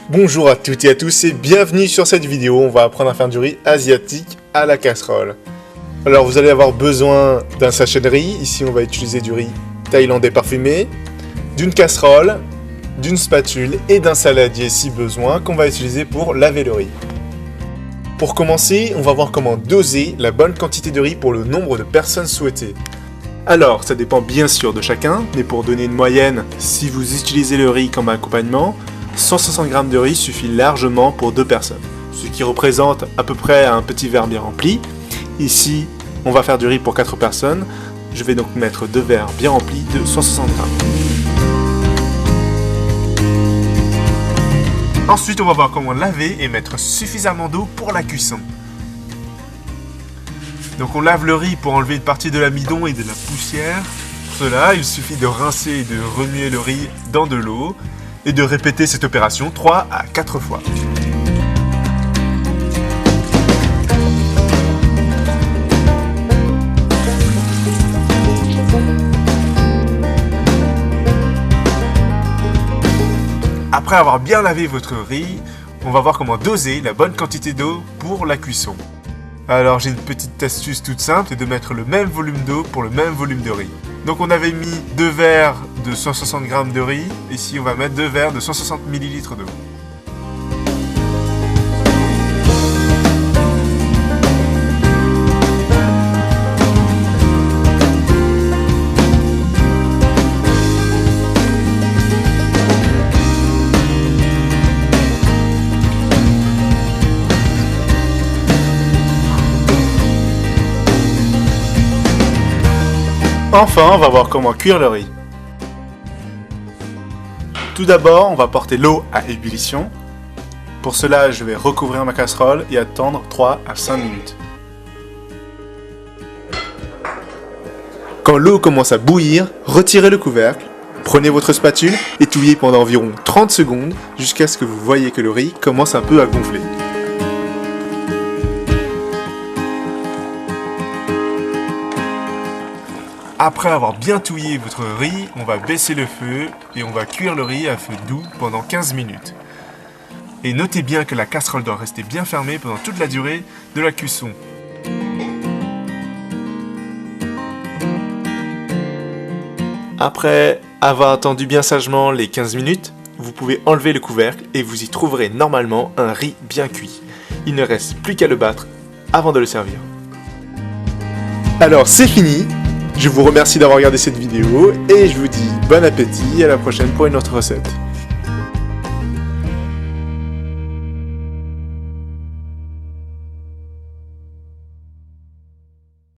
Bonjour à toutes et à tous et bienvenue sur cette vidéo. On va apprendre à faire du riz asiatique à la casserole. Alors vous allez avoir besoin d'un sachet de riz. Ici on va utiliser du riz thaïlandais parfumé, d'une casserole, d'une spatule et d'un saladier si besoin qu'on va utiliser pour laver le riz. Pour commencer, on va voir comment doser la bonne quantité de riz pour le nombre de personnes souhaitées. Alors, ça dépend bien sûr de chacun, mais pour donner une moyenne, si vous utilisez le riz comme accompagnement, 160 g de riz suffit largement pour 2 personnes, ce qui représente à peu près un petit verre bien rempli. Ici, on va faire du riz pour 4 personnes, je vais donc mettre 2 verres bien remplis de 160 g. Ensuite, on va voir comment laver et mettre suffisamment d'eau pour la cuisson. Donc on lave le riz pour enlever une partie de l'amidon et de la poussière. Pour cela, il suffit de rincer et de remuer le riz dans de l'eau et de répéter cette opération 3 à 4 fois. Après avoir bien lavé votre riz, on va voir comment doser la bonne quantité d'eau pour la cuisson. Alors j'ai une petite astuce toute simple, c'est de mettre le même volume d'eau pour le même volume de riz. Donc on avait mis 2 verres de 160 g de riz, ici on va mettre 2 verres de 160 ml d'eau. Enfin, on va voir comment cuire le riz. Tout d'abord, on va porter l'eau à ébullition. Pour cela, je vais recouvrir ma casserole et attendre 3 à 5 minutes. Quand l'eau commence à bouillir, retirez le couvercle, prenez votre spatule et touillez pendant environ 30 secondes jusqu'à ce que vous voyez que le riz commence un peu à gonfler. Après avoir bien touillé votre riz, on va baisser le feu et on va cuire le riz à feu doux pendant 15 minutes. Et notez bien que la casserole doit rester bien fermée pendant toute la durée de la cuisson. Après avoir attendu bien sagement les 15 minutes, vous pouvez enlever le couvercle et vous y trouverez normalement un riz bien cuit. Il ne reste plus qu'à le battre avant de le servir. Alors c'est fini! Je vous remercie d'avoir regardé cette vidéo et je vous dis bon appétit et à la prochaine pour une autre recette.